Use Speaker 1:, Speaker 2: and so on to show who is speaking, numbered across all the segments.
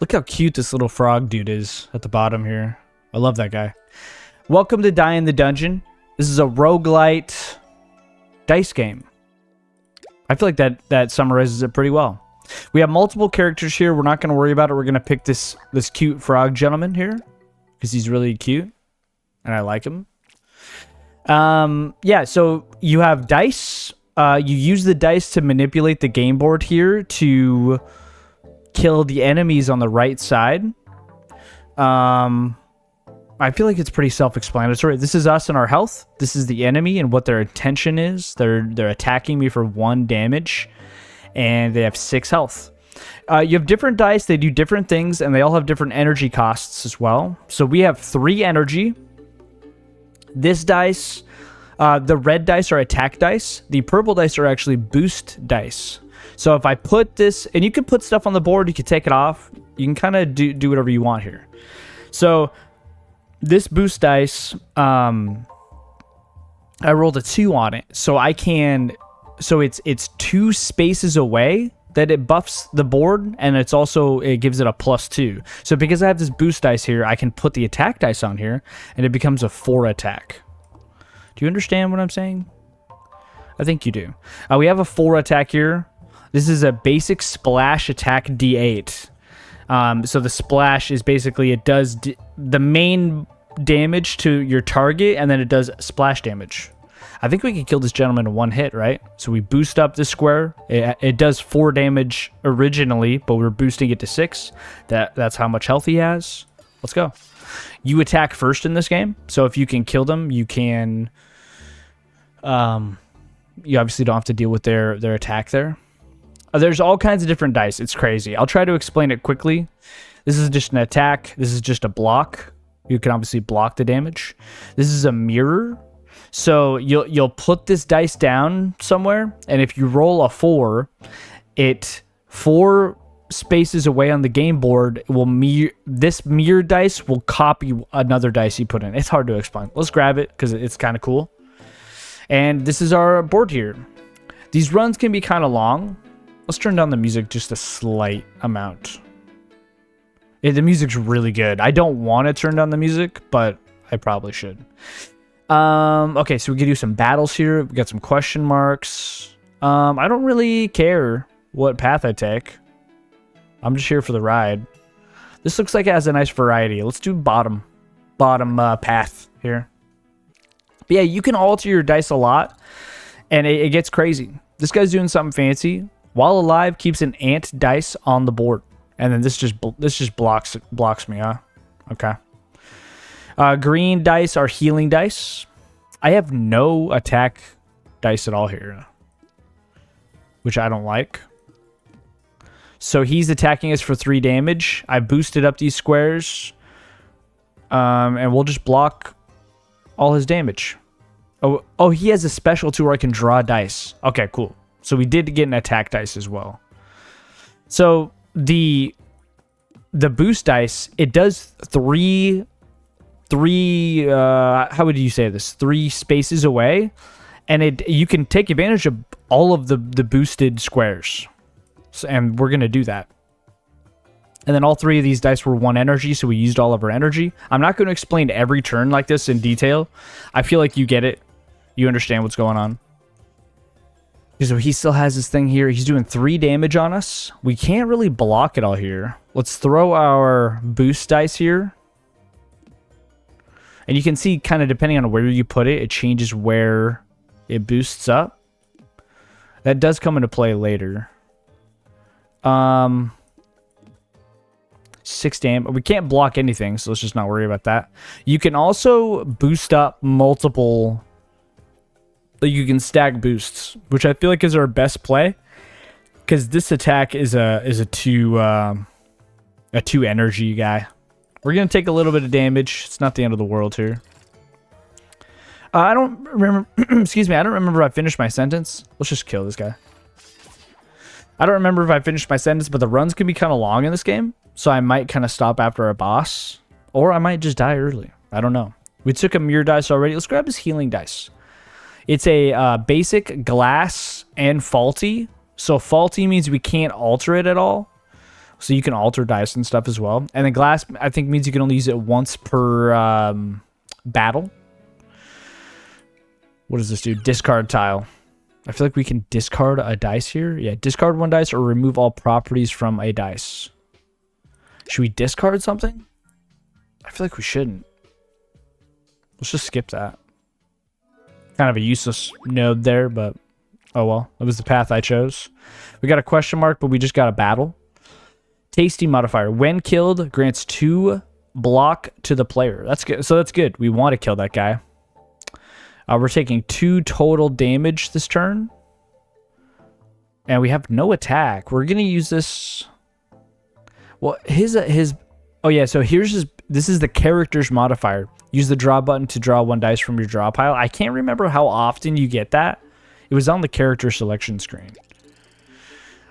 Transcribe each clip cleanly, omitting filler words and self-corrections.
Speaker 1: Look how cute this little frog dude is at the bottom here. I love that guy. Welcome to Die in the Dungeon. This is a roguelite dice game. I feel like that summarizes it pretty well. We have multiple characters here. We're not going to worry about it. We're going to pick this cute frog gentleman here because he's really cute and I like him. Yeah, so you have dice. You use the dice to manipulate the game board here to kill the enemies on the right side. I feel like it's pretty self-explanatory. This is us and our health. This is the enemy and what their intention is. They're attacking me for 1 damage, and they have 6 health. You have different dice. They do different things, and they all have different energy costs as well. So we have 3 energy. This dice, the red dice are attack dice. The purple dice are actually boost dice. So if I put this, and you can put stuff on the board, you can take it off. You can kind of do whatever you want here. So this boost dice, I rolled a 2 on it. So I can, so it's 2 spaces away that it buffs the board, and it gives it a +2. So because I have this boost dice here, I can put the attack dice on here, and it becomes a 4 attack. Do you understand what I'm saying? I think you do. We have a 4 attack here. This is a basic splash attack D8. So the splash is basically, it does the main damage to your target, and then it does splash damage. I think we can kill this gentleman in 1 hit, right? So we boost up this square. It does 4 damage originally, but we're boosting it to 6. That's how much health he has. Let's go. You attack first in this game, so if you can kill them, you can. You obviously don't have to deal with their attack there. There's all kinds of different dice. It's crazy. I'll try to explain it quickly. This is just an attack. This is just a block. You can obviously block the damage. This is a mirror. So you'll put this dice down somewhere, and if you roll a 4, 4 spaces away on the game board will this mirror dice will copy another dice you put in. It's hard to explain. Let's grab it because it's kind of cool. And this is our board here. These runs can be kind of long. Let's turn down the music just a slight amount. The music's really good. I don't want to turn down the music, but I probably should. Okay, so we can do some battles here. We got some question marks. I don't really care what path I take. I'm just here for the ride. This looks like it has a nice variety. Let's do bottom path here. But yeah, you can alter your dice a lot, and it gets crazy. This guy's doing something fancy. While alive, keeps an ant dice on the board, and then this just blocks me, huh? Okay. Green dice are healing dice. I have no attack dice at all here, which I don't like. So he's attacking us for 3 damage. I boosted up these squares, and we'll just block all his damage. Oh, he has a special too where I can draw dice. Okay, cool. So we did get an attack dice as well. So the boost dice, it does 3 how would you say this? 3 spaces away, and you can take advantage of all of the boosted squares. So, and we're gonna do that. And then all 3 of these dice were 1 energy, so we used all of our energy. I'm not going to explain every turn like this in detail. I feel like you get it. You understand what's going on. So he still has this thing here. He's doing 3 damage on us. We can't really block it all here. Let's throw our boost dice here. And you can see, kind of depending on where you put it, it changes where it boosts up. That does come into play later. 6 damage. We can't block anything, so let's just not worry about that. You can also boost up multiple. You can stack boosts, which I feel like is our best play, because this attack is a 2 energy guy. We're gonna take a little bit of damage. It's not the end of the world here. I don't remember. Excuse me. I don't remember if I finished my sentence. Let's just kill this guy. I don't remember if I finished my sentence, but the runs can be kind of long in this game, so I might kind of stop after a boss, or I might just die early. I don't know. We took a mirror dice already. Let's grab his healing dice. It's a basic, glass, and faulty. So faulty means we can't alter it at all. So you can alter dice and stuff as well. And then glass, I think, means you can only use it once per battle. What does this do? Discard tile. I feel like we can discard a dice here. Yeah, discard one dice or remove all properties from a dice. Should we discard something? I feel like we shouldn't. Let's just skip that. Kind of a useless node there, but oh well. It was the path I chose. We got a question mark, but we just got a battle. Tasty modifier. When killed, grants 2 block to the player. That's good. So that's good. We want to kill that guy. We're taking 2 total damage this turn. And we have no attack. We're going to use this. Well, his. Oh, yeah. So here's his. This is the character's modifier. Use the draw button to draw 1 dice from your draw pile. I can't remember how often you get that. It was on the character selection screen.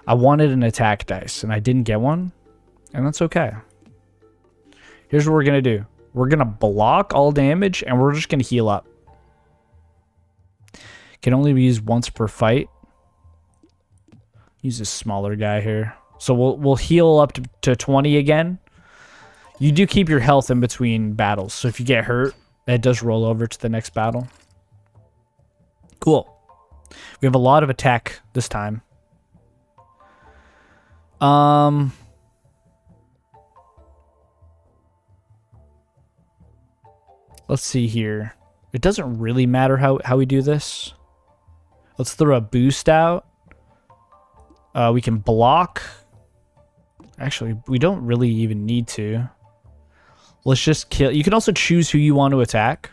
Speaker 1: I wanted an attack dice, and I didn't get one. And that's okay. Here's what we're going to do. We're going to block all damage, and we're just going to heal up. Can only be used once per fight. Use this smaller guy here. So we'll heal up to 20 again. You do keep your health in between battles. So if you get hurt, it does roll over to the next battle. Cool. We have a lot of attack this time. Let's see here. It doesn't really matter how we do this. Let's throw a boost out. We can block. Actually, we don't really even need to. Let's just kill. You can also choose who you want to attack.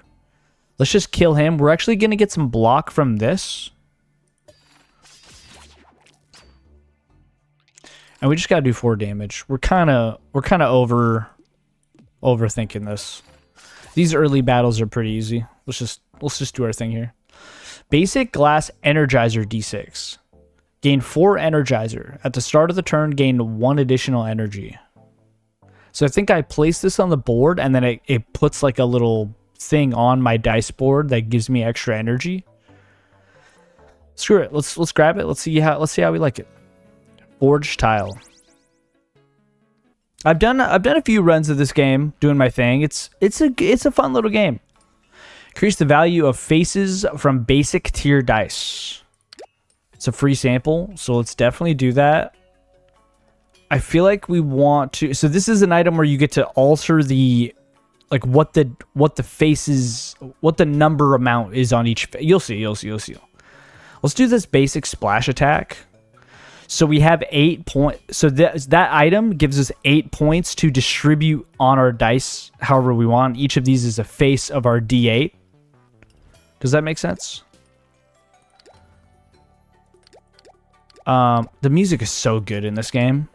Speaker 1: Let's just kill him. We're actually going to get some block from this. And we just got to do 4 damage. We're kind of overthinking this. These early battles are pretty easy. Let's just do our thing here. Basic glass energizer D6. Gain 4 energizer. At the start of the turn, gain 1 additional energy. So I think I placed this on the board, and then it puts like a little thing on my dice board that gives me extra energy. Screw it. Let's grab it. Let's see how we like it. Forge tile. I've done a few runs of this game doing my thing. It's a fun little game. Increase the value of faces from basic tier dice. It's a free sample, so let's definitely do that. I feel like we want to. So this is an item where you get to alter the, like what the faces, what the number amount is on each. You'll see. Let's do this basic splash attack. So we have 8 points. So that item gives us 8 points to distribute on our dice however we want. Each of these is a face of our D8. Does that make sense? The music is so good in this game.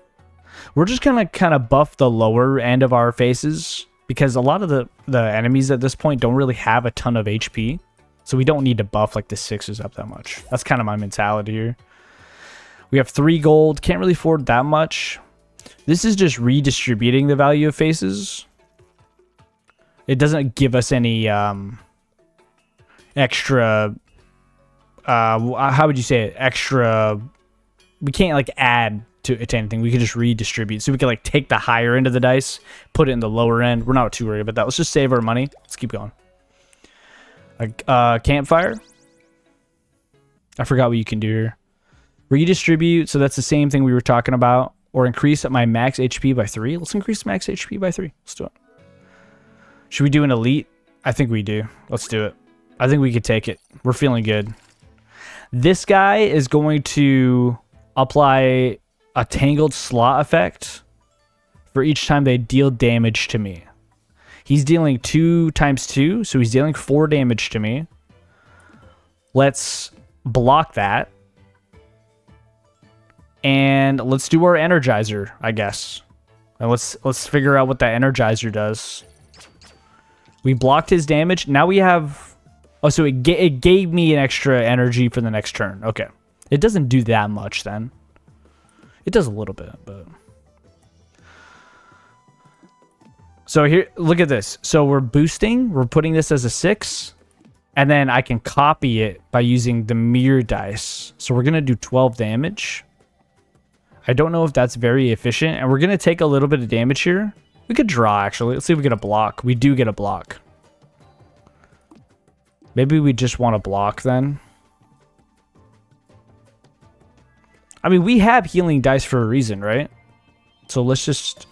Speaker 1: We're just gonna kind of buff the lower end of our faces because a lot of the enemies at this point don't really have a ton of HP. So we don't need to buff like the 6s up that much. That's kind of my mentality here. We have 3 gold. Can't really afford that much. This is just redistributing the value of faces. It doesn't give us any extra. How would you say it? Extra. We can't like add to anything. We can just redistribute. So we can like take the higher end of the dice, put it in the lower end. We're not too worried about that. Let's just save our money. Let's keep going. Campfire. I forgot what you can do here. Redistribute, so that's the same thing we were talking about. Or increase my max HP by 3. Let's increase max HP by 3. Let's do it. Should we do an elite? I think we do. Let's do it. I think we could take it. We're feeling good. This guy is going to apply a tangled slot effect for each time they deal damage to me. He's dealing 2 times 2, so he's dealing 4 damage to me. Let's block that. And let's do our energizer, I guess. And let's figure out what that energizer does. We blocked his damage. Now we have... Oh, so it gave me an extra energy for the next turn. Okay. It doesn't do that much then. It does a little bit, but... So here, look at this. So we're boosting. We're putting this as a 6. And then I can copy it by using the mirror dice. So we're going to do 12 damage. I don't know if that's very efficient. And we're going to take a little bit of damage here. We could draw, actually. Let's see if we get a block. We do get a block. Maybe we just want to block then. I mean, we have healing dice for a reason, right? So let's just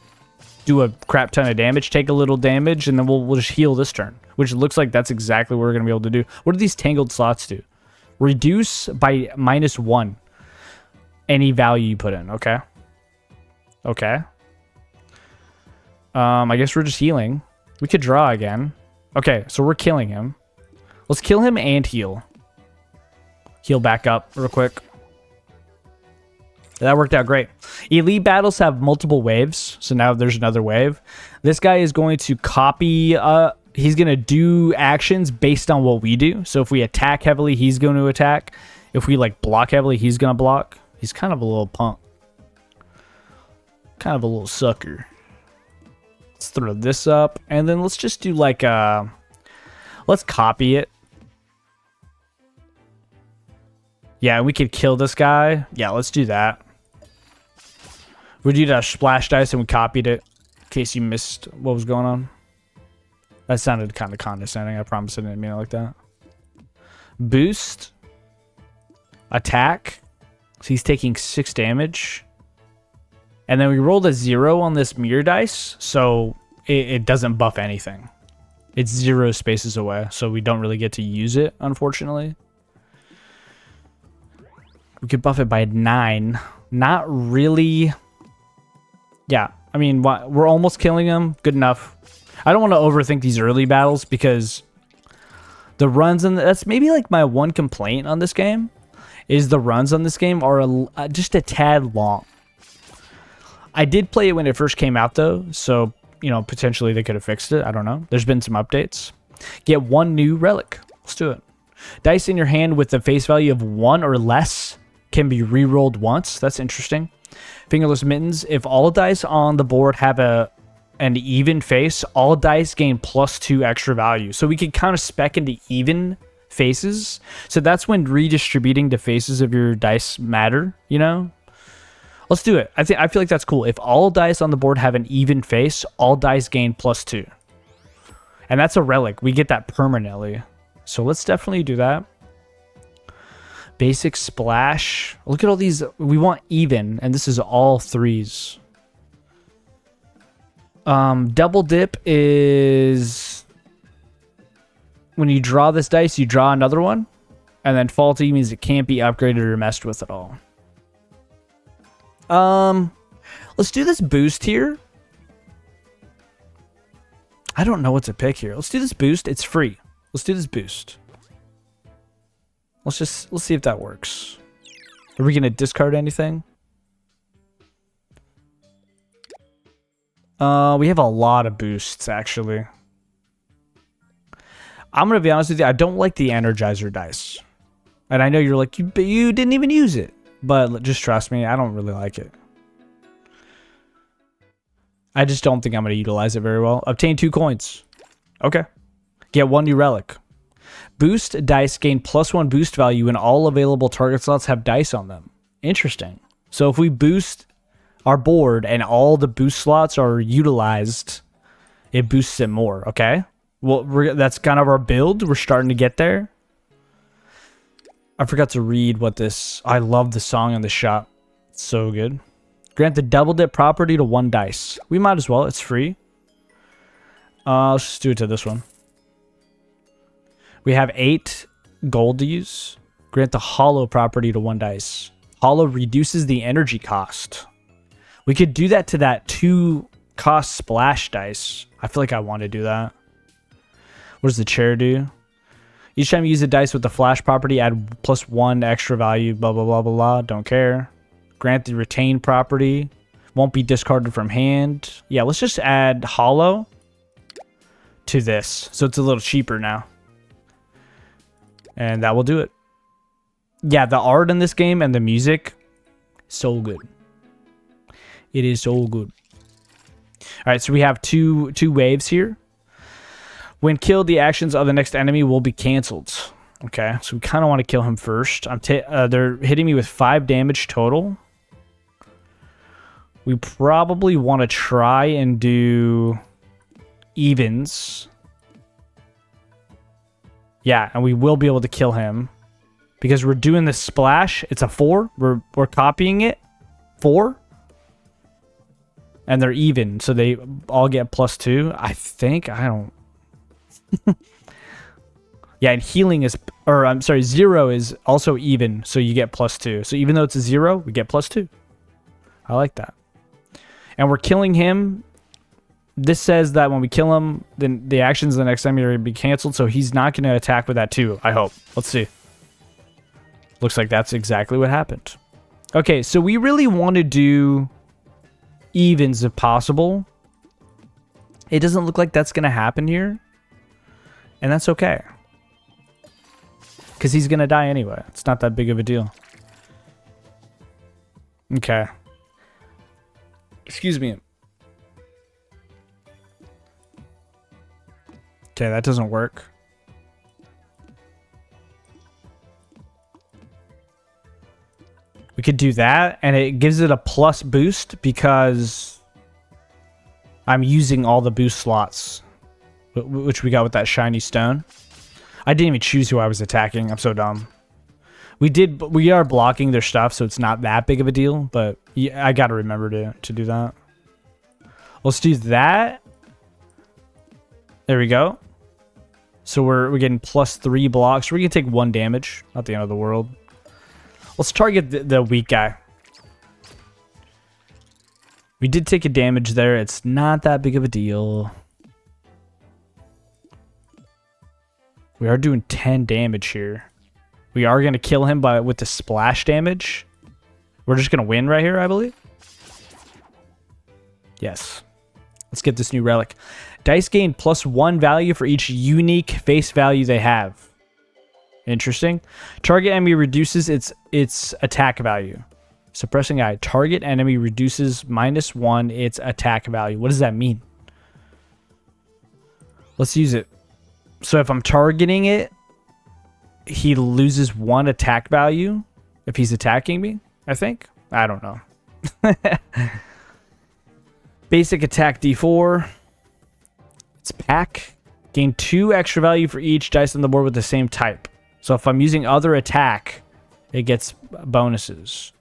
Speaker 1: do a crap ton of damage, take a little damage, and then we'll just heal this turn. Which looks like that's exactly what we're going to be able to do. What do these tangled slots do? Reduce by -1 any value you put in. Okay. Okay. I guess we're just healing. We could draw again. Okay, so we're killing him. Let's kill him and heal. Heal back up real quick. That worked out great. Elite battles have multiple waves, so now there's another wave. This guy is going to copy... he's going to do actions based on what we do. So if we attack heavily, he's going to attack. If we like block heavily, he's going to block. He's kind of a little punk. Kind of a little sucker. Let's throw this up. And then let's just do like let's copy it. Yeah, we could kill this guy. Yeah, let's do that. We did a splash dice and we copied it. In case you missed what was going on. That sounded kind of condescending. I promise I didn't mean it like that. Boost. Attack. So he's taking 6 damage. And then we rolled a 0 on this mirror dice. So it doesn't buff anything. It's 0 spaces away. So we don't really get to use it, unfortunately. We could buff it by 9. Not really. Yeah. I mean, we're almost killing him. Good enough. I don't want to overthink these early battles because the runs, and that's maybe like my one complaint on this game, is the runs on this game are just a tad long. I did play it when it first came out though, so, you know, potentially they could have fixed it. I don't know. There's been some updates. Get 1 new relic. Let's do it. Dice in your hand with a face value of 1 or less can be re-rolled once. That's interesting. Fingerless mittens. If all dice on the board have an even face, all dice gain +2 extra value. So we can kind of spec into even faces. So that's when redistributing the faces of your dice matter, you know? Let's do it. I feel like that's cool. If all dice on the board have an even face, all dice gain +2. And that's a relic. We get that permanently. So let's definitely do that. Basic splash. Look at all these. We want even, and this is all 3s. Double dip is when you draw this dice, you draw another one, and then faulty means it can't be upgraded or messed with at all. Let's do this boost here. I don't know what to pick here. Let's do this boost. It's free. Let's do this boost. Let's see if that works. Are we gonna discard anything? We have a lot of boosts, actually. I'm going to be honest with you. I don't like the Energizer dice. And I know you're like, you didn't even use it. But just trust me, I don't really like it. I just don't think I'm going to utilize it very well. Obtain 2 coins. Okay. Get 1 new relic. Boost dice gain +1 boost value when all available target slots have dice on them. Interesting. So if we boost our board and all the boost slots are utilized, it boosts it more. Okay, well, that's kind of our build. We're starting to get there. I forgot to read what this... I love the song in the shop. It's so good. Grant the double dip property to 1 dice. We might as well. It's free. Let's just do it to this one. We have 8 gold to use. Grant the hollow property to 1 dice. Hollow reduces the energy cost. We could do that to that 2 cost splash dice. I feel like I want to do that. What does the chair do? Each time you use a dice with the flash property, add +1 extra value, blah, blah, blah, blah, blah. Don't care. Grant the retain property. Won't be discarded from hand. Yeah, let's just add hollow to this. So it's a little cheaper now. And that will do it. Yeah, the art in this game and the music, so good. It is so good. All right, so we have two waves here. When killed, the actions of the next enemy will be canceled. Okay, so we kind of want to kill him first. They're hitting me with 5 damage total. We probably want to try and do evens. Yeah, and we will be able to kill him. Because we're doing this splash. It's a 4. We're copying it. 4. And they're even, so they all get +2. I think. I don't... Yeah, and healing is... Or, I'm sorry, 0 is also even, so you get +2. So even though it's a 0, we get +2. I like that. And we're killing him. This says that when we kill him, then the actions the next time are going to be canceled, so he's not going to attack with that too, I hope. Let's see. Looks like that's exactly what happened. Okay, so we really want to do evens if possible. It doesn't look like that's going to happen here. And that's okay. Because he's going to die anyway. It's not that big of a deal. Okay. Excuse me. Okay, that doesn't work. We could do that, and it gives it a plus boost because I'm using all the boost slots, which we got with that shiny stone. I didn't even choose who I was attacking. I'm so dumb. We are blocking their stuff, so it's not that big of a deal, but yeah, I gotta remember to do that. Let's do that. There we go. So we're getting +3 blocks. We're gonna take 1 damage. Not the end of the world. Let's target the weak guy. We did take a damage there. It's not that big of a deal. We are doing 10 damage here. We are going to kill him with the splash damage. We're just going to win right here, I believe. Yes. Let's get this new relic. Dice gain +1 value for each unique face value they have. Interesting. Target enemy reduces its attack value. Suppressing eye. Target enemy reduces -1 its attack value. What does that mean? Let's use it. So if I'm targeting it, he loses 1 attack value if he's attacking me, I think. I don't know. Basic attack D4. It's pack. Gain 2 extra value for each dice on the board with the same type. So if I'm using other attack, it gets bonuses.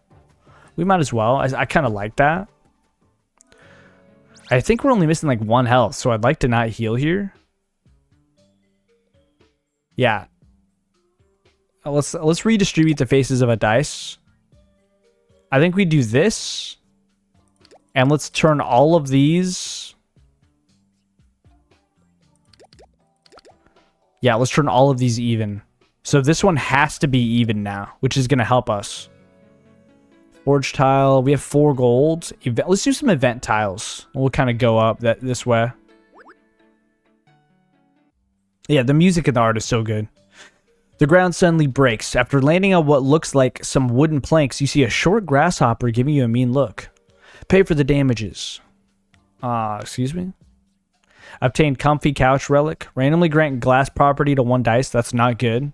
Speaker 1: We might as well. I kind of like that. I think we're only missing like 1 health, so I'd like to not heal here. Yeah. Let's redistribute the faces of a dice. I think we do this. And let's turn all of these. Yeah, let's turn all of these even. So this one has to be even now, which is going to help us. Forge tile. We have 4 gold. Let's do some event tiles. We'll kind of go up this way. Yeah, the music and the art is so good. The ground suddenly breaks. After landing on what looks like some wooden planks, you see a short grasshopper giving you a mean look. Pay for the damages. Excuse me? Obtain comfy couch relic. Randomly grant glass property to 1 dice. That's not good.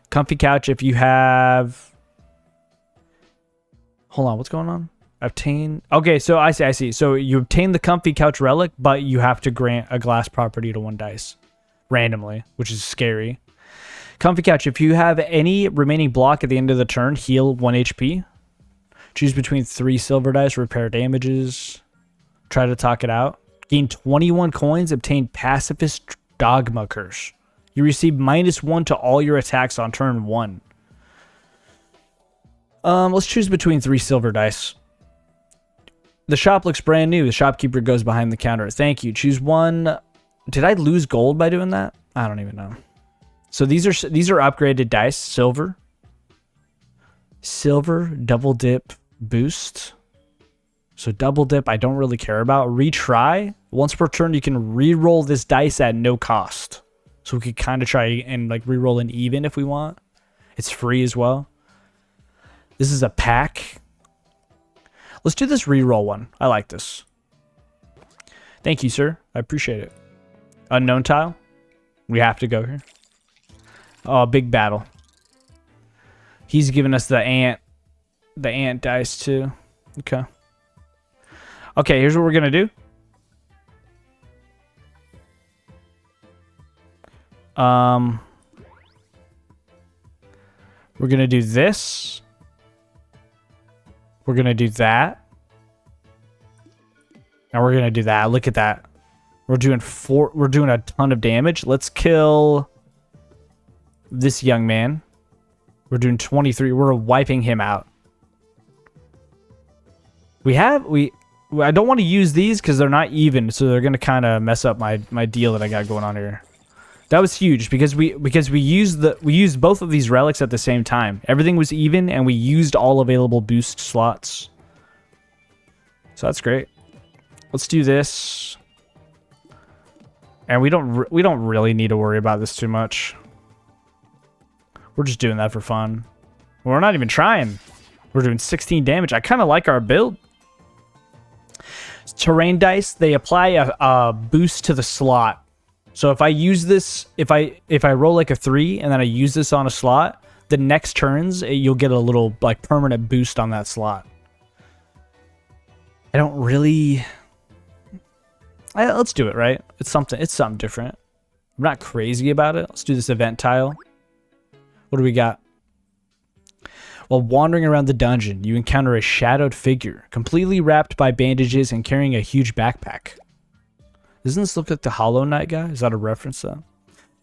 Speaker 1: Comfy couch if you have... Hold on, what's going on? Obtain... Okay, so I see. So you obtain the comfy couch relic, but you have to grant a glass property to 1 dice. Randomly, which is scary. Comfy couch. If you have any remaining block at the end of the turn, heal 1 HP. Choose between 3 silver dice, repair damages. Try to talk it out. Gain 21 coins. Obtain pacifist dogma curse. You receive -1 to all your attacks on turn 1. Let's choose between 3 silver dice. The shop looks brand new. The shopkeeper goes behind the counter. Thank you. Choose 1. Did I lose gold by doing that? I don't even know. So these are upgraded dice. Silver, double dip, boost. So double dip I don't really care about. Retry. Once per turn you can re-roll this dice at no cost. So we could kind of try and like re-roll an even if we want. It's free as well. This is a pack. Let's do this re-roll one. I like this. Thank you, sir. I appreciate it. Unknown tile. We have to go here. Oh, big battle. He's giving us the ant dice too. Okay. Okay, here's what we're gonna do. We're gonna do this. We're gonna do that. And we're gonna do that. Look at that. We're doing a ton of damage. Let's kill this young man. We're doing 23. We're wiping him out. I don't want to use these because they're not even, so they're gonna kind of mess up my deal that I got going on here. That was huge because we used both of these relics at the same time. Everything was even, and we used all available boost slots. So that's great. Let's do this. And we don't really need to worry about this too much. We're just doing that for fun. We're not even trying. We're doing 16 damage. I kind of like our build. Terrain dice, they apply a boost to the slot. So if I use this, if I roll like a 3 and then I use this on a slot, the next turns you'll get a little like permanent boost on that slot. I don't really. Let's do it, right? It's something different. I'm not crazy about it. Let's do this event tile. What do we got? While wandering around the dungeon, you encounter a shadowed figure, completely wrapped by bandages and carrying a huge backpack. Doesn't this look like the Hollow Knight guy? Is that a reference though?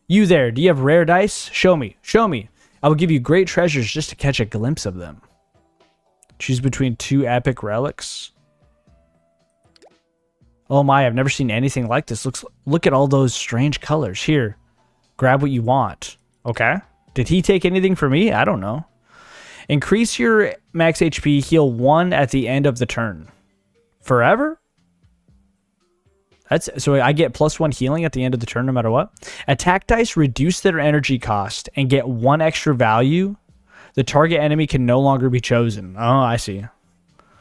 Speaker 1: You there, do you have rare dice? Show me, show me. I will give you great treasures just to catch a glimpse of them. Choose between 2 epic relics. Oh my, I've never seen anything like this. Look at all those strange colors. Here, grab what you want. Okay. Did he take anything from me? I don't know. Increase your max HP, heal 1 at the end of the turn. Forever? So I get +1 healing at the end of the turn no matter what. Attack dice reduce their energy cost and get 1 extra value. The target enemy can no longer be chosen. Oh, I see.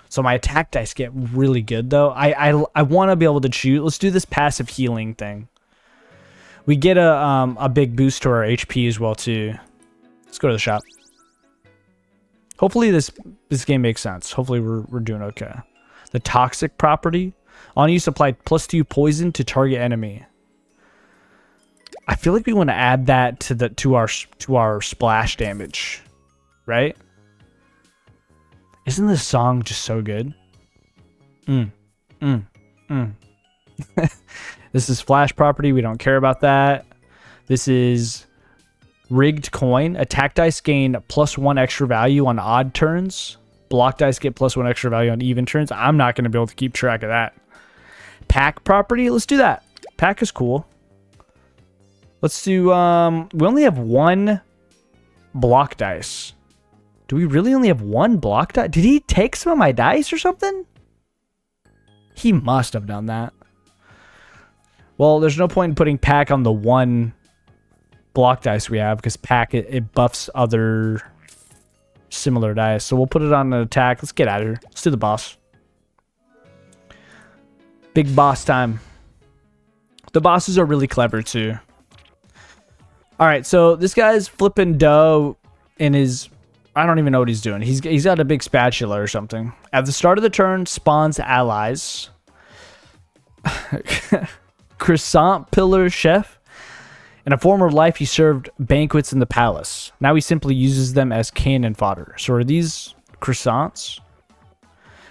Speaker 1: So my attack dice get really good though. I want to be able to choose. Let's do this passive healing thing. We get a big boost to our HP as well too. Let's go to the shop. Hopefully this game makes sense. Hopefully we're doing okay. The toxic property. On use apply +2 poison to target enemy. I feel like we want to add that to our splash damage, right? Isn't this song just so good? This is flash property. We don't care about that. This is rigged coin. Attack dice gain +1 extra value on odd turns. Block dice get +1 extra value on even turns. I'm not going to be able to keep track of that. Pack property. Let's do that. Pack is cool. Let's do. We only have 1 block dice. Do we really only have 1 block die? Did he take some of my dice or something? He must have done that. Well, there's no point in putting pack on the 1 block dice we have because pack it buffs other similar dice. So we'll put it on an attack. Let's get out of here. Let's do the boss. Big boss time. The bosses are really clever too. All right, so this guy's flipping dough in his. I don't even know what he's doing. He's got a big spatula or something. At the start of the turn, spawns allies. Croissant pillar chef. In a former life, he served banquets in the palace. Now he simply uses them as cannon fodder. So are these croissants?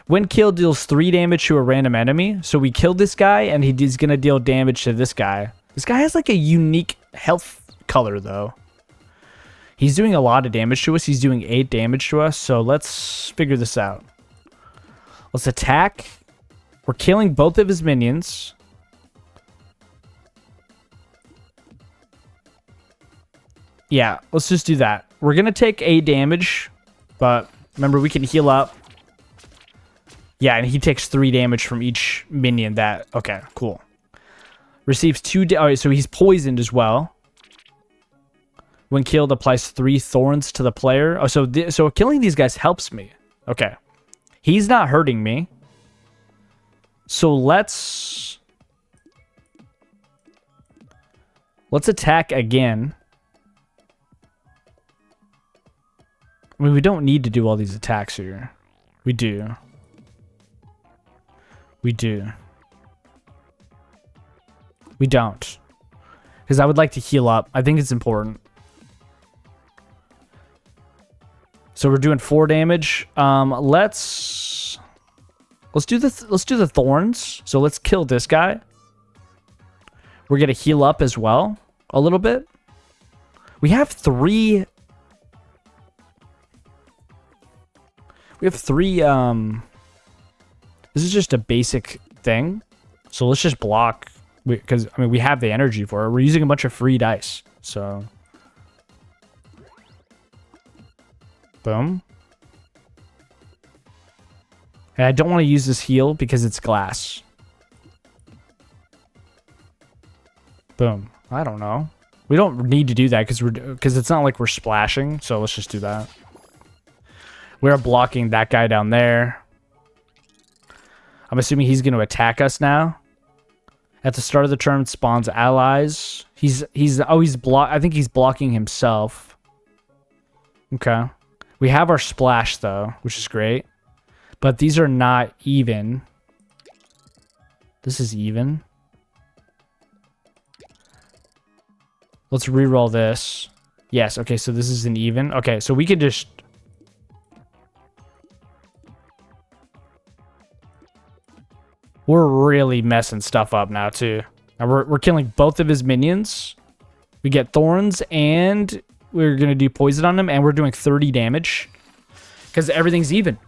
Speaker 1: When killed, deals 3 damage to a random enemy. So we killed this guy, and he's going to deal damage to this guy. This guy has like a unique health color, though. He's doing a lot of damage to us. He's doing 8 damage to us. So let's figure this out. Let's attack. We're killing both of his minions. Yeah, let's just do that. We're going to take 8 damage. But remember, we can heal up. Yeah, and he takes 3 damage from each minion that... Okay, cool. Receives 2... Alright, so he's poisoned as well. When killed, applies 3 thorns to the player. Oh, so killing these guys helps me. Okay. He's not hurting me. So let's attack again. I mean, we don't need to do all these attacks here. We do. We do. We don't. Because I would like to heal up. I think it's important. So we're doing 4 damage. Let's do the thorns. So let's kill this guy. We're gonna heal up as well a little bit. We have 3. We have 3. This is just a basic thing. So let's just block. Because, I mean, we have the energy for it. We're using a bunch of free dice. So. Boom. And I don't want to use this heal because it's glass. Boom. I don't know. We don't need to do that because it's not like we're splashing. So let's just do that. We're blocking that guy down there. I'm assuming he's going to attack us now. At the start of the turn, spawns allies. He's I think he's blocking himself. Okay. We have our splash though, which is great. But these are not even. This is even. Let's reroll this. Yes, okay, so this is an even. Okay, so we could just. We're really messing stuff up now, too. Now we're killing both of his minions. We get thorns, and we're going to do poison on him, and we're doing 30 damage. Because everything's even.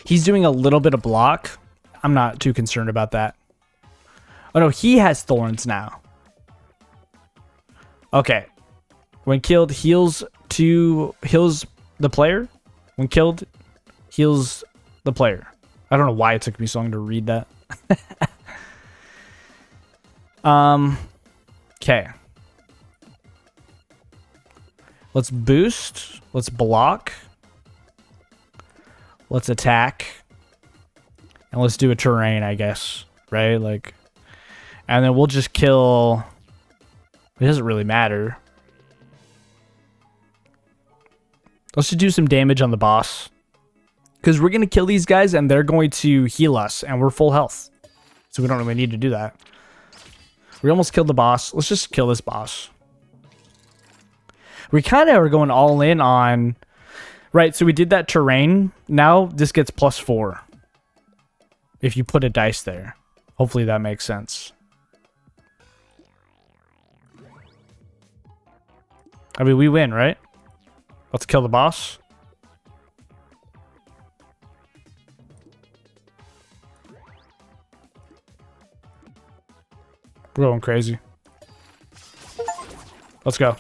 Speaker 1: He's doing a little bit of block. I'm not too concerned about that. Oh, no, he has thorns now. Okay. When killed, heals the player. When killed, heals the player. I don't know why it took me so long to read that. Okay. Let's boost. Let's block. Let's attack. And let's do a terrain, I guess. Right? Like, and then we'll just kill. It doesn't really matter. Let's just do some damage on the boss. Because we're going to kill these guys and they're going to heal us. And we're full health. So we don't really need to do that. We almost killed the boss. Let's just kill this boss. We kind of are going all in on... Right, so we did that terrain. Now this gets +4. If you put a dice there. Hopefully that makes sense. I mean, we win, right? Let's kill the boss. We're going crazy. Let's go.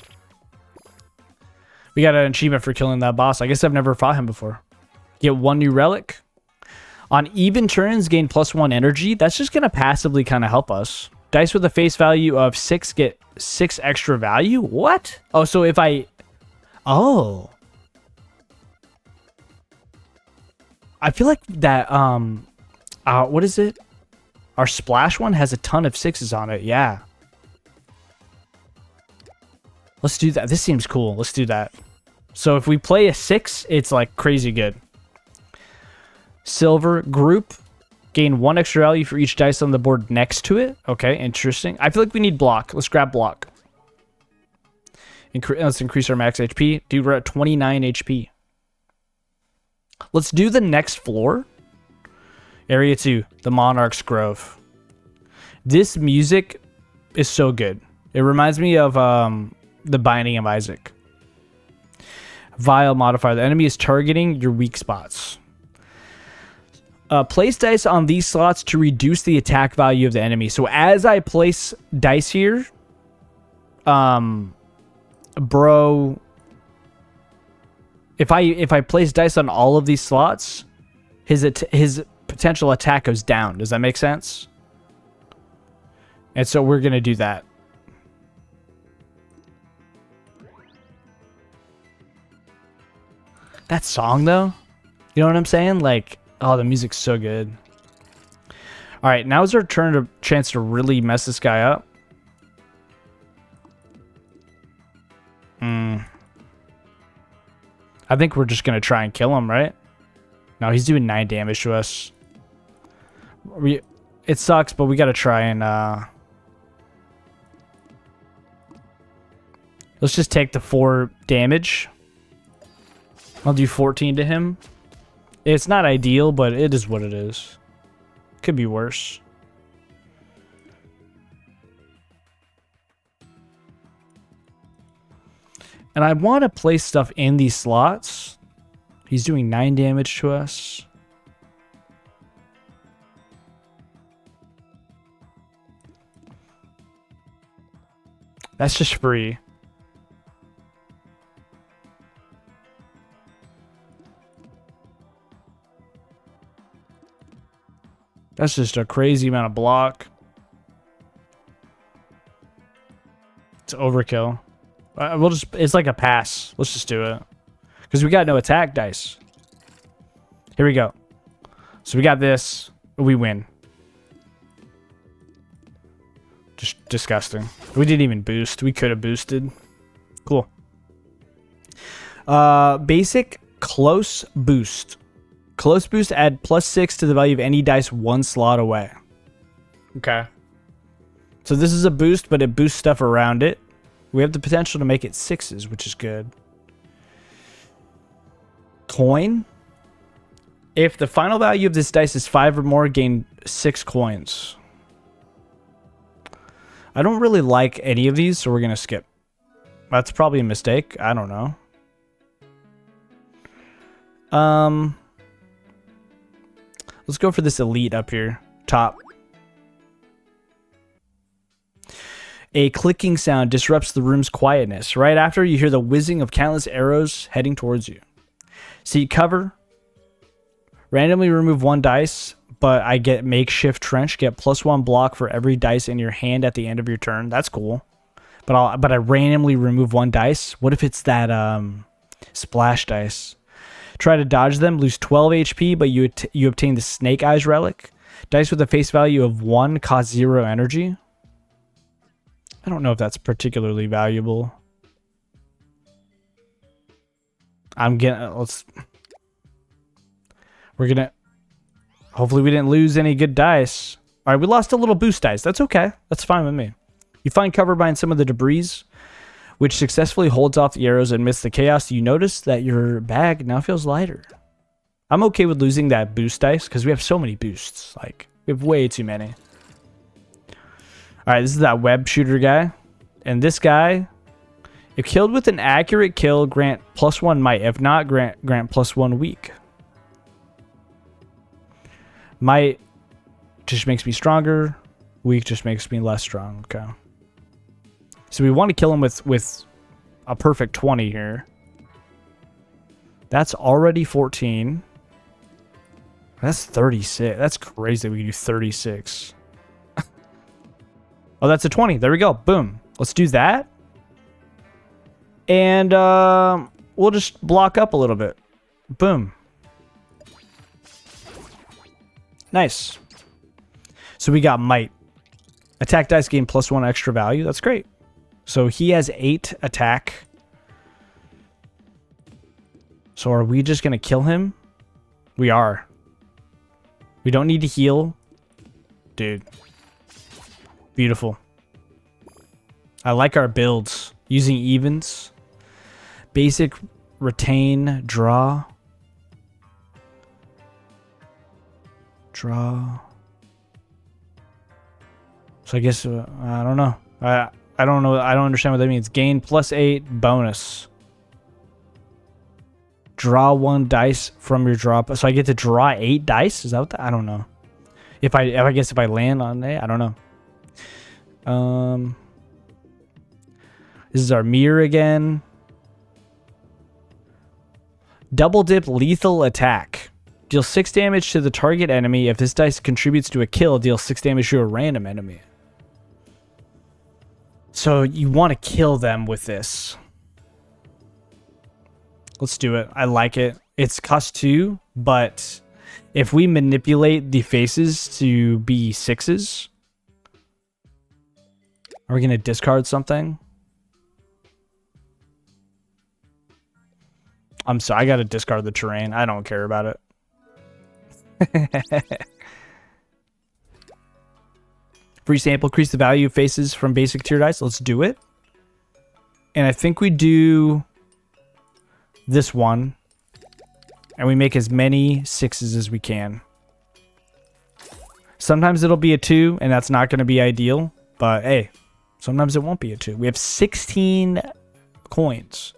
Speaker 1: We got an achievement for killing that boss. I guess I've never fought him before. Get 1 new relic. On even turns, gain +1 energy. That's just going to passively kind of help us. Dice with a face value of 6 get 6 extra value? What? Oh, so if I... Oh. I feel like that, what is it? Our splash one has a ton of 6s on it. Yeah. Let's do that. This seems cool. Let's do that. So if we play a 6, it's like crazy good. Silver group. Gain 1 extra value for each dice on the board next to it. Okay, interesting. I feel like we need block. Let's grab block. Let's increase our max HP. Dude, we're at 29 HP. Let's do the next floor. Area 2, the Monarch's Grove. This music is so good. It reminds me of the Binding of Isaac. Vile modifier. The enemy is targeting your weak spots. Place dice on these slots to reduce the attack value of the enemy. So as I place dice here, bro, if I place dice on all of these slots, his potential attack goes down. Does that make sense? And so we're gonna do that. That song though, you know what I'm saying? Like, oh, the music's so good. All right, now is our chance to really mess this guy up. I think we're just gonna try and kill him, right? No, he's doing 9 damage to us. It sucks, but we gotta try and let's just take the 4 damage. I'll do 14 to him. It's not ideal, but it is what it is. Could be worse. And I want to place stuff in these slots. He's doing 9 damage to us. That's just free. That's just a crazy amount of block. It's overkill. We'll just, it's like a pass. Let's just do it. Because we got no attack dice. Here we go. So we got this. We win. Just disgusting. We didn't even boost. We could have boosted. Cool. Basic close boost. Close boost, add +6 to the value of any dice 1 slot away. Okay. So this is a boost, but it boosts stuff around it. We have the potential to make it 6s, which is good. Coin. If the final value of this dice is 5 or more, gain 6 coins. I don't really like any of these, so we're going to skip. That's probably a mistake. I don't know. Let's go for this elite up here. Top. A clicking sound disrupts the room's quietness. Right after, you hear the whizzing of countless arrows heading towards you. Seek cover. Randomly remove 1 dice, but I get makeshift trench. Get +1 block for every dice in your hand at the end of your turn. That's cool. But I randomly remove 1 dice. What if it's that splash dice? Try to dodge them, lose 12 HP, but you obtain the Snake Eyes relic. Dice with a face value of 1 cost 0 energy. I don't know if that's particularly valuable. Hopefully we didn't lose any good dice. All right, we lost a little boost dice. That's okay. That's fine with me. You find cover behind some of the debris, which successfully holds off the arrows amidst the chaos. You notice that your bag now feels lighter. I'm okay with losing that boost dice because we have so many boosts. Like, we have way too many. All right, this is that web shooter guy. And this guy, if killed with an accurate kill, grant +1 might. If not, grant +1 weak. Might just makes me stronger. Weak just makes me less strong. Okay. So we want to kill him with a perfect 20 here. That's already 14. That's 36. That's crazy. We can do 36. Oh, that's a 20. There we go. Boom. Let's do that. And we'll just block up a little bit. Boom. Nice. So we got might. Attack dice gain +1 extra value. That's great. So he has 8 attack. So are we just going to kill him? We are. We don't need to heal. Dude. Beautiful. I like our builds. Using evens. Basic, retain, draw. Draw. So I guess, I don't know. I don't know. I don't understand what that means. Gain +8 bonus. Draw 1 dice from your draw. So I get to draw 8 dice? Is that what I don't know. I guess if I land on it, I don't know. This is our mirror again. Double dip lethal attack. Deal 6 damage to the target enemy. If this dice contributes to a kill, deal 6 damage to a random enemy. So you want to kill them with this. Let's do it. I like it. It's cost 2, but if we manipulate the faces to be 6s, are we going to discard something? I'm sorry, I got to discard the terrain. I don't care about it. Free sample, increase the value of faces from basic tier dice. Let's do it. And I think we do this one. And we make as many 6s as we can. Sometimes it'll be a 2, and that's not going to be ideal. But hey, sometimes it won't be a 2. We have 16 coins.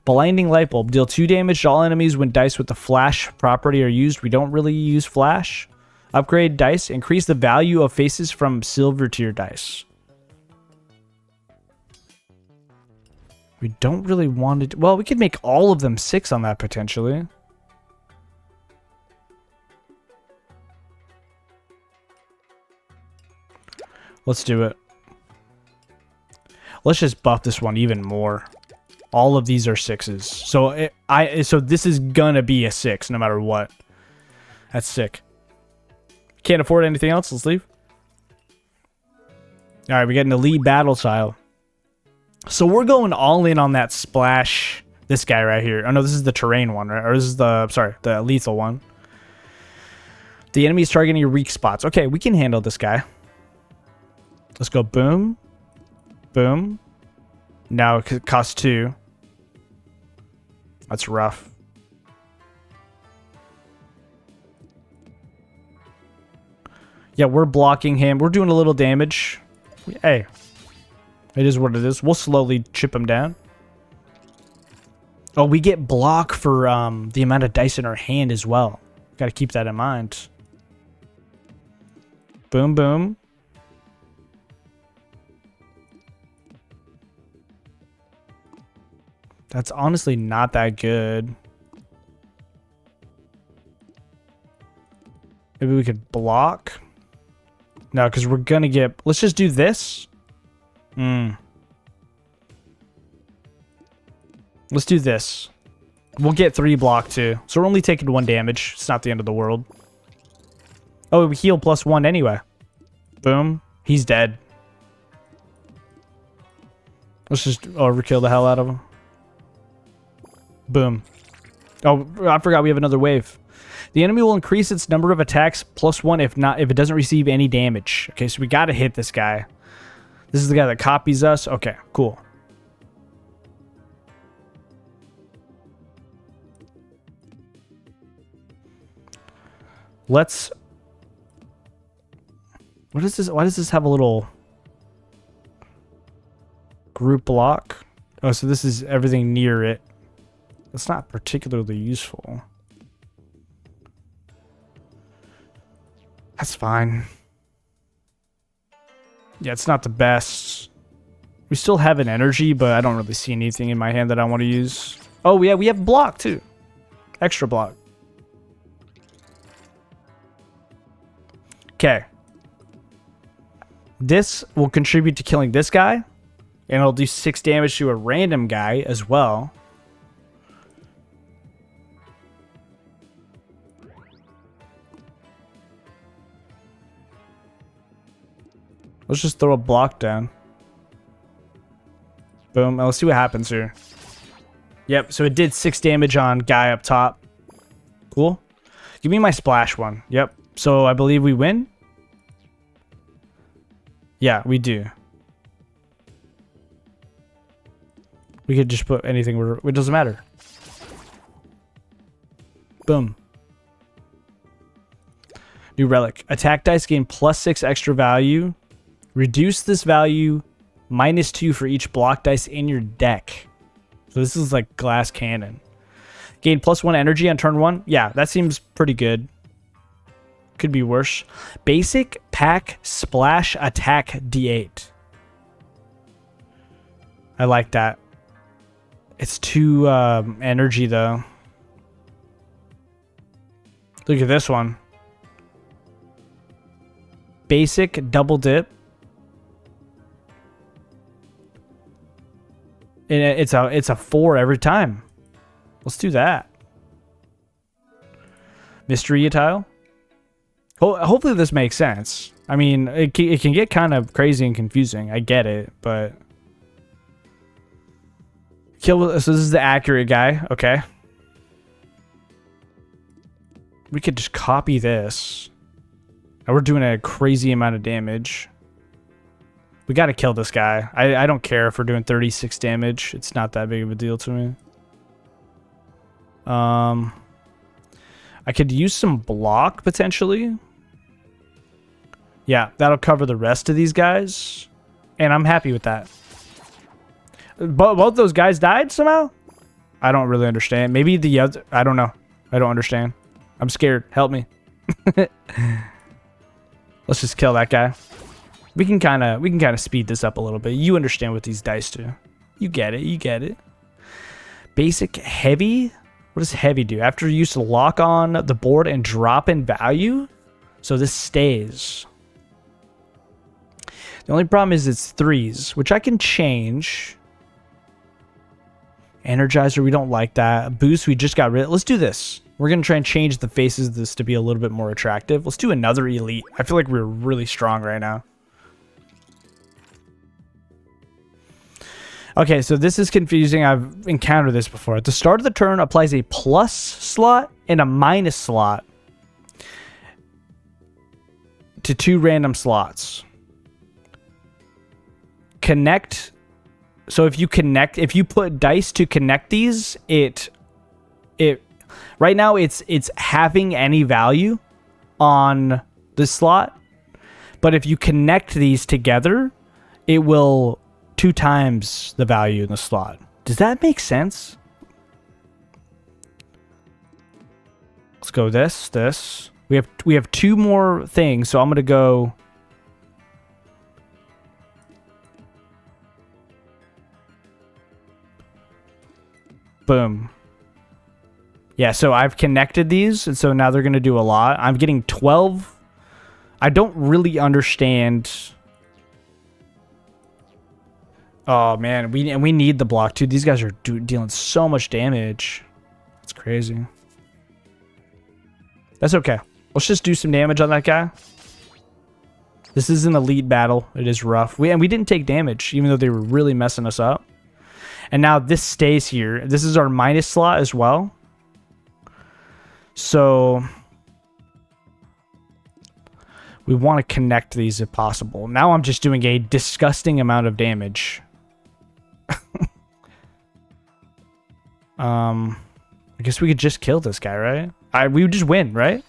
Speaker 1: Blinding Light Bulb. Deal 2 damage to all enemies when dice with the flash property are used. We don't really use flash. Upgrade dice. Increase the value of faces from silver tier dice. We don't really want to... Well, we could make all of them 6 on that potentially. Let's do it. Let's just buff this one even more. All of these are 6s. So this is gonna be a 6 no matter what. That's sick. Can't afford anything else. Let's leave. All right, we get an elite battle style. So we're going all in on that splash. This guy right here. Oh no, this is the terrain one, right? Or this is the lethal one. The enemy is targeting your weak spots. Okay, we can handle this guy. Let's go boom. Boom. Now it costs 2. That's rough. Yeah, we're blocking him. We're doing a little damage. Hey. It is what it is. We'll slowly chip him down. Oh, we get block for the amount of dice in our hand as well. Got to keep that in mind. Boom, boom. That's honestly not that good. Maybe we could block. No, because we're going to get... Let's just do this. Let's do this. We'll get 3 block too. So we're only taking 1 damage. It's not the end of the world. Oh, we heal +1 anyway. Boom. He's dead. Let's just overkill the hell out of him. Boom. Oh, I forgot we have another wave. The enemy will increase its number of attacks +1 if it doesn't receive any damage. Okay, so we got to hit this guy. This is the guy that copies us. Okay, cool. Let's... What is this? Why does this have a little group block? Oh, so this is everything near it. That's not particularly useful. That's fine. Yeah, it's not the best. We still have an energy, but I don't really see anything in my hand that I want to use. Oh, yeah, we have block, too. Extra block. Okay. This will contribute to killing this guy. And it'll do 6 damage to a random guy as well. Let's just throw a block down. Boom. Now let's see what happens here. Yep, so it did 6 damage on guy up top. Cool. Give me my splash one. Yep. So I believe we win. Yeah, we do. We could just put anything where it doesn't matter. Boom. New relic. Attack dice gain +6 extra value. Reduce this value -2 for each block dice in your deck. So this is like glass cannon. Gain +1 energy on turn 1. Yeah, that seems pretty good. Could be worse. Basic pack splash attack D8. I like that. It's too energy though. Look at this one. Basic double dip. And it's a 4 every time. Let's do that. Mystery tile. Hopefully this makes sense. I mean, it can get kind of crazy and confusing. I get it, but kill. So this is the accurate guy. Okay. We could just copy this. And we're doing a crazy amount of damage. We got to kill this guy. I don't care if we're doing 36 damage. It's not that big of a deal to me. I could use some block, potentially. Yeah, that'll cover the rest of these guys. And I'm happy with that. Both those guys died somehow? I don't really understand. Maybe the other... I don't know. I don't understand. I'm scared. Help me. Let's just kill that guy. We can kind of speed this up a little bit. You understand what these dice do. You get it. You get it. Basic heavy. What does heavy do? After you use to lock on the board and drop in value. So this stays. The only problem is it's 3s, which I can change. Energizer, we don't like that. Boost, we just got rid of. Let's do this. We're going to try and change the faces of this to be a little bit more attractive. Let's do another elite. I feel like we're really strong right now. Okay, so this is confusing. I've encountered this before. At the start of the turn, applies a plus slot and a minus slot to 2 random slots. Connect. So if you put dice to connect these, it right now it's having any value on the slot, but if you connect these together, it will 2 times the value in the slot. Does that make sense? Let's go this. We have 2 more things, so I'm gonna go. Boom. Yeah, so I've connected these, and so now they're going to do a lot. I'm getting 12. I don't really understand. Oh, man. We need the block, too. These guys are dealing so much damage. It's crazy. That's okay. Let's just do some damage on that guy. This is an elite battle. It is rough. We didn't take damage, even though they were really messing us up. And now this stays here. This is our minus slot as well. So we want to connect these if possible. Now I'm just doing a disgusting amount of damage. I guess we could just kill this guy, right? We would just win, right?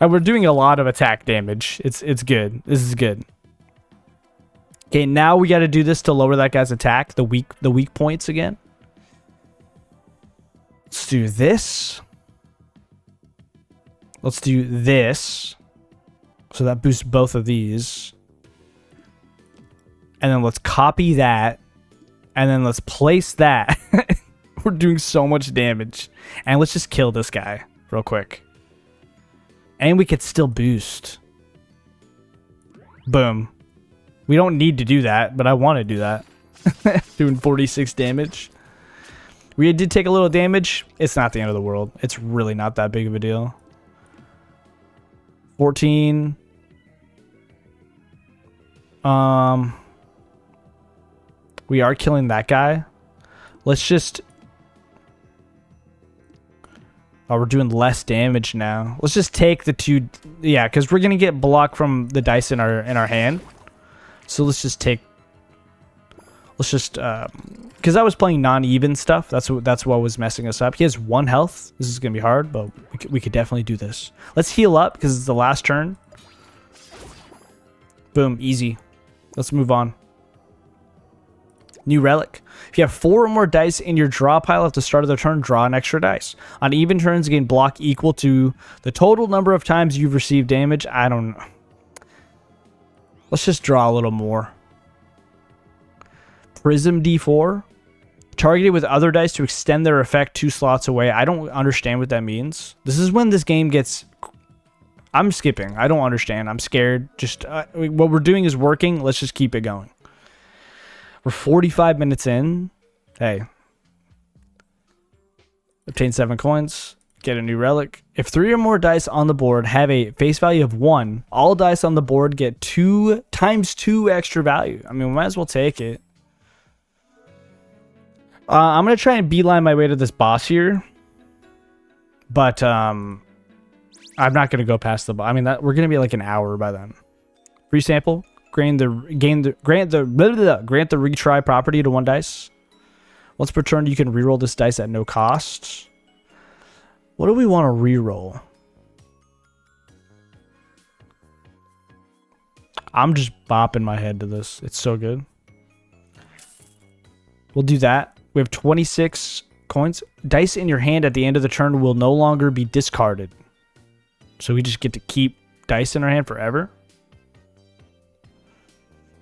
Speaker 1: And we're doing a lot of attack damage. It's good. This is good. Okay, now we got to do this to lower that guy's attack, the weak points again. Let's do this. Let's do this. So that boosts both of these. And then let's copy that. And then let's place that. We're doing so much damage. And let's just kill this guy real quick. And we could still boost. Boom. We don't need to do that, but I want to do that. Doing 46 damage. We did take a little damage. It's not the end of the world. It's really not that big of a deal. 14. We are killing that guy. Let's just... Oh, we're doing less damage now. Let's just take the 2... Yeah, because we're going to get blocked from the dice in our hand. So let's just take... Let's just... Because I was playing non-even stuff. That's what was messing us up. He has 1 health. This is going to be hard, but we could definitely do this. Let's heal up because it's the last turn. Boom. Easy. Let's move on. New relic. If you have 4 or more dice in your draw pile at the start of the turn, draw an extra dice. On even turns, gain block equal to the total number of times you've received damage. I don't know. Let's just draw a little more. Prism D4. Targeted with other dice to extend their effect 2 slots away. I don't understand what that means. This is when this game gets... I'm skipping. I don't understand. I'm scared. Just what we're doing is working. Let's just keep it going. We're 45 minutes in. Hey. Obtain 7 coins. Get a new relic. If 3 or more dice on the board have a face value of 1, all dice on the board get 2 times 2 extra value. I mean, we might as well take it. I'm going to try and beeline my way to this boss here. But I'm not going to go past the boss. I mean, we're going to be like an hour by then. Free sample. Grant the retry property to 1 dice. Once per turn, you can reroll this dice at no cost. What do we want to reroll? I'm just bopping my head to this. It's so good. We'll do that. We have 26 coins. Dice in your hand at the end of the turn will no longer be discarded. So we just get to keep dice in our hand forever.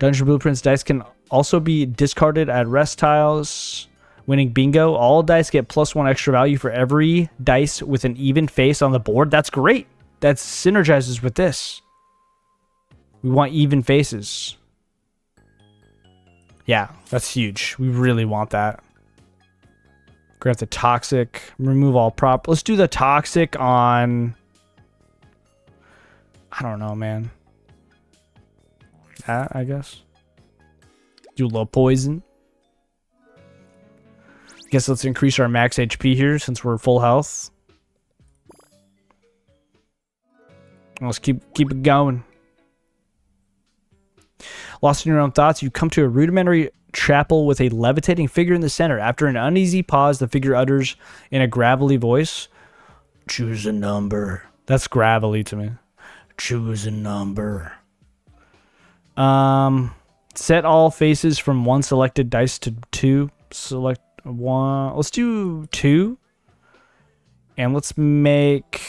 Speaker 1: Dungeon Blueprints dice can also be discarded at rest tiles. Winning bingo. All dice get +1 extra value for every dice with an even face on the board. That's great. That synergizes with this. We want even faces. Yeah, that's huge. We really want that. Grant the toxic. Remove all prop. Let's do the toxic on... I don't know, man. That, I guess. Do a little poison. Guess let's increase our max HP here since we're full health. Let's keep it going. Lost in your own thoughts, you come to a rudimentary chapel with a levitating figure in the center. After an uneasy pause, the figure utters in a gravelly voice, "Choose a number." That's gravelly to me. Choose a number. Set all faces from 1 selected dice to 2. Select 1. Let's do 2. And let's make...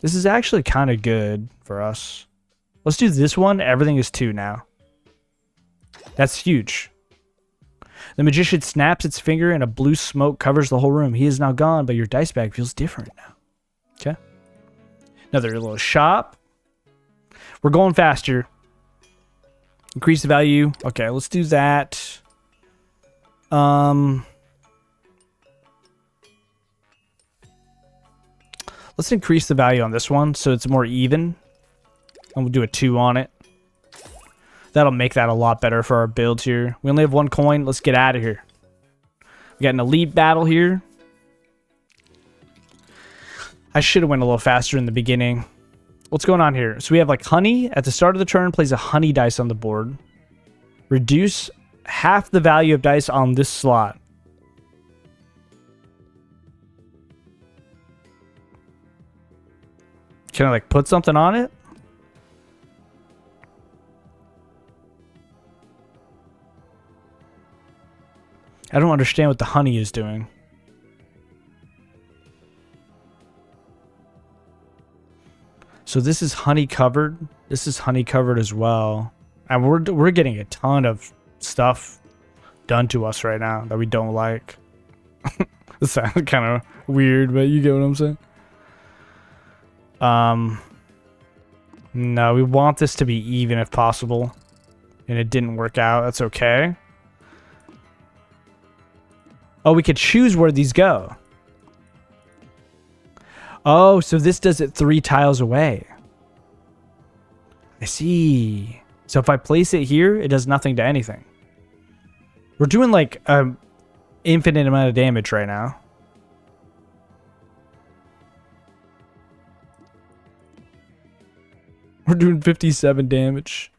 Speaker 1: This is actually kind of good for us. Let's do this one. Everything is 2 now. That's huge. The magician snaps its finger and a blue smoke covers the whole room. He is now gone, but your dice bag feels different now. Okay. Another little shop. We're going faster. Increase the value. Okay, let's do that. Let's increase the value on this one so it's more even. And we'll do a 2 on it. That'll make that a lot better for our builds here. We only have 1 coin. Let's get out of here. We got an elite battle here. I should have went a little faster in the beginning. What's going on here? So we have like honey. At the start of the turn, plays a honey dice on the board. Reduce half the value of dice on this slot. Can I like put something on it? I don't understand what the honey is doing. So this is honey covered. This is honey covered as well. And we're getting a ton of stuff done to us right now that we don't like. It sounds kind of weird, but you get what I'm saying. No, we want this to be even if possible. And it didn't work out. That's okay. Oh, we could choose where these go. Oh, so this does it 3 tiles away. I see. So if I place it here, it does nothing to anything. We're doing like an infinite amount of damage right now. We're doing 57 damage.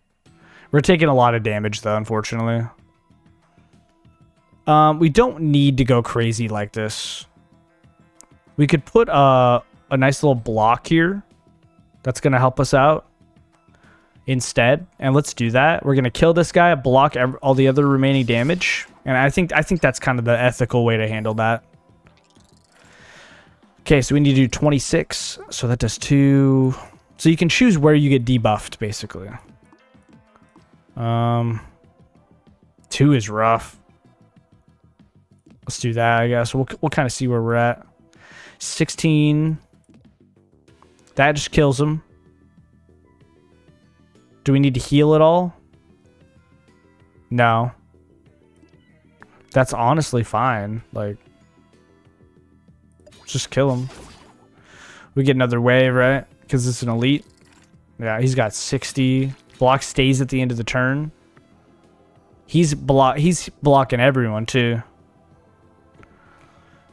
Speaker 1: We're taking a lot of damage though, unfortunately. We don't need to go crazy like this. We could put a nice little block here. That's going to help us out instead. And let's do that. We're going to kill this guy, block all the other remaining damage. And I think that's kind of the ethical way to handle that. Okay, so we need to do 26. So that does 2. So you can choose where you get debuffed, basically. 2 is rough. Let's do that, I guess. We'll kind of see where we're at. 16. That just kills him. Do we need to heal at all? No. That's honestly fine. Like, just kill him. We get another wave, right? Because it's an elite. Yeah, he's got 60. Block stays at the end of the turn. He's blocking everyone, too.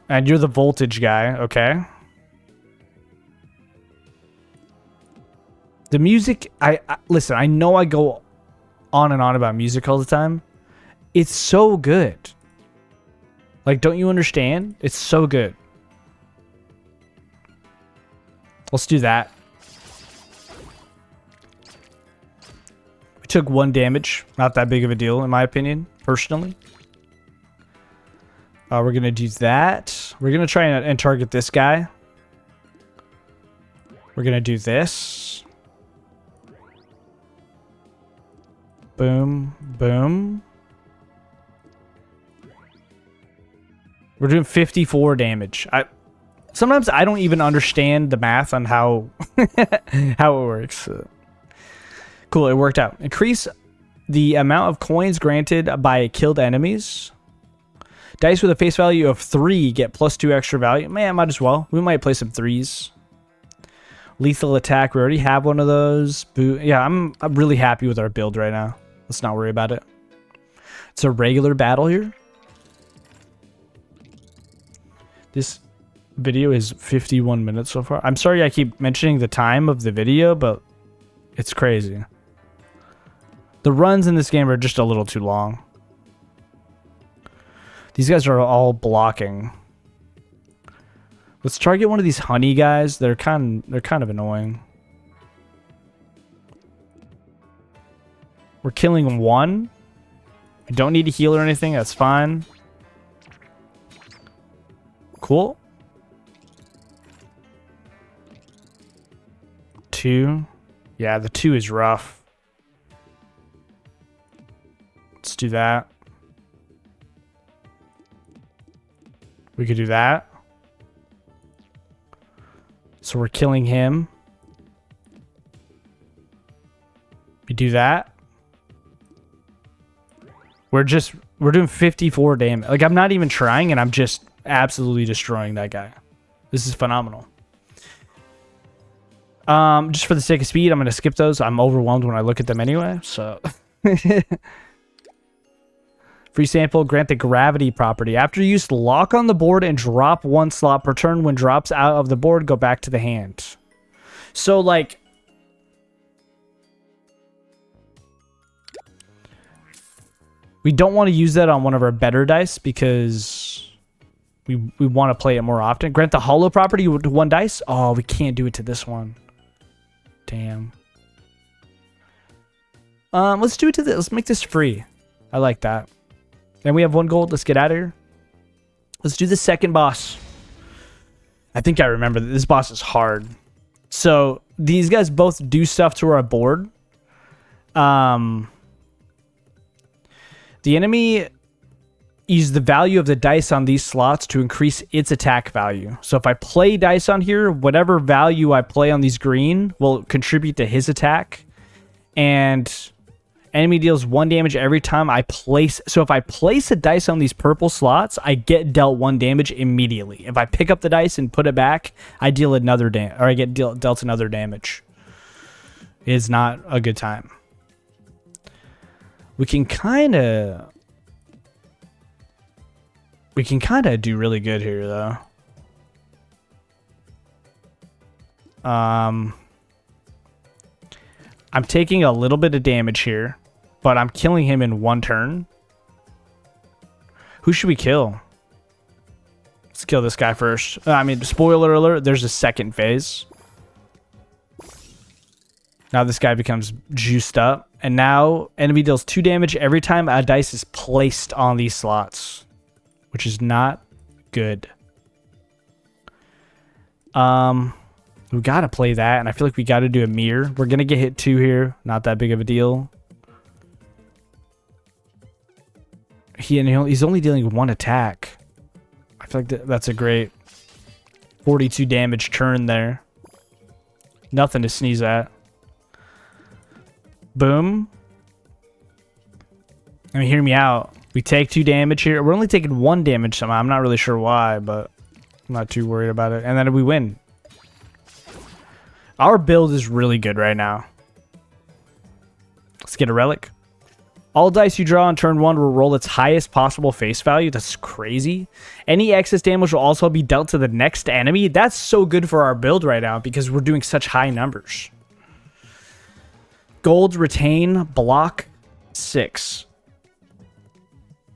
Speaker 1: And you're the voltage guy, okay. The music, listen, I know I go on and on about music all the time. It's so good. Like, don't you understand? It's so good. Let's do that. We took 1 damage. Not that big of a deal, in my opinion, personally. We're going to do that. We're going to try and target this guy. We're going to do this. Boom. Boom. We're doing 54 damage. Sometimes I don't even understand the math on how how it works. Cool, it worked out. Increase the amount of coins granted by killed enemies. Dice with a face value of 3 get +2 extra value. Man, might as well. We might play some 3s. Lethal attack. We already have one of those. Yeah, I'm really happy with our build right now. Let's not worry about it. It's a regular battle here. This video is 51 minutes so far. I'm sorry I keep mentioning the time of the video, but it's crazy. The runs in this game are just a little too long. These guys are all blocking. Let's target one of these honey guys. They're kind of annoying. We're killing 1. We don't need to heal or anything. That's fine. Cool. 2. Yeah, the 2 is rough. Let's do that. We could do that. So we're killing him. We do that. We're doing 54 damage. Like, I'm not even trying, and I'm just absolutely destroying that guy. This is phenomenal. Just for the sake of speed, I'm going to skip those. I'm overwhelmed when I look at them anyway, so... Free sample, grant the gravity property. After use, lock on the board and drop 1 slot per turn. When drops out of the board, go back to the hand. So, like... we don't want to use that on one of our better dice because we want to play it more often. Grant the hollow property to 1 dice. Oh, we can't do it to this one. Damn. Let's do it to this. Let's make this free. I like that. And we have 1 gold. Let's get out of here. Let's do the second boss. I think I remember that this boss is hard. So these guys both do stuff to our board. The enemy uses the value of the dice on these slots to increase its attack value. So if I play dice on here, whatever value I play on these green will contribute to his attack. And enemy deals 1 damage every time I place. So if I place a dice on these purple slots, I get dealt 1 damage immediately. If I pick up the dice and put it back, I deal another damage, or I get dealt another damage. It's not a good time. We can kind of do really good here, though. I'm taking a little bit of damage here, but I'm killing him in 1 turn. Who should we kill? Let's kill this guy first. I mean, spoiler alert, there's a second phase. Now this guy becomes juiced up. And now enemy deals 2 damage every time a dice is placed on these slots, which is not good. We got to play that, and I feel like we got to do a mirror. We're going to get hit 2 here. Not that big of a deal. He's only dealing 1 attack. I feel like that's a great 42 damage turn there. Nothing to sneeze at. Boom. I mean, hear me out. We take 2 damage here. We're only taking 1 damage somehow. I'm not really sure why, but I'm not too worried about it. And then we win. Our build is really good right now. Let's get a relic. All dice you draw on turn 1 will roll its highest possible face value. That's crazy. Any excess damage will also be dealt to the next enemy. That's so good for our build right now because we're doing such high numbers. Golds retain block 6.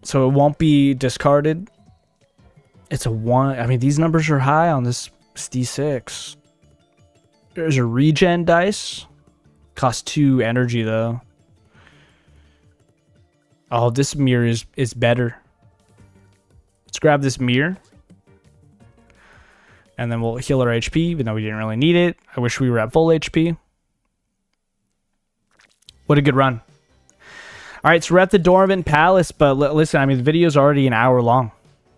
Speaker 1: So it won't be discarded. It's a 1. I mean, these numbers are high on this D6. There's a regen dice. Costs 2 energy, though. Oh, this mirror is better. Let's grab this mirror. And then we'll heal our HP, even though we didn't really need it. I wish we were at full HP. What a good run. All right, so we're at the Dormant Palace, but listen, I mean, the video's already an hour long.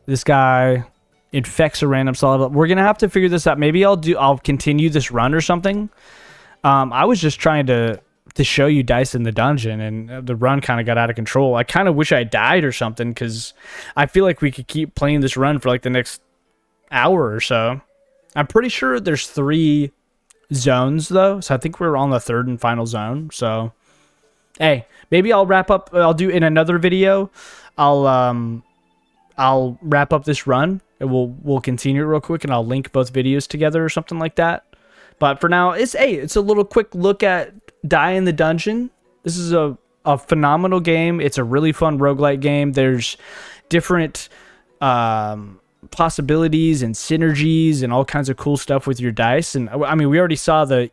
Speaker 1: This guy infects a random solid. We're going to have to figure this out. Maybe I'll continue this run or something. I was just trying to show you dice in the dungeon, and the run kind of got out of control. I kind of wish I died or something, because I feel like we could keep playing this run for like the next hour or so. I'm pretty sure there's 3 zones, though, so I think we're on the 3rd and final zone. So, hey, maybe I'll wrap up. I'll do in another video. I'll wrap up this run, and we'll continue it real quick, and I'll link both videos together or something like that. But for now, it's a little quick look at Die in the Dungeon. This is a phenomenal game. It's a really fun roguelite game. There's different possibilities and synergies and all kinds of cool stuff with your dice. And I mean, we already saw the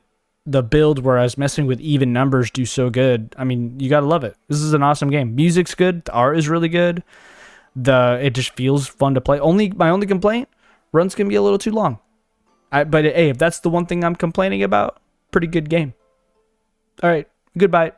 Speaker 1: build where I was messing with even numbers do so good. I mean, you gotta love it. This is an awesome game. Music's good. The art is really good. It just feels fun to play. My only complaint, runs can be a little too long. But hey, if that's the one thing I'm complaining about, pretty good game. All right, goodbye.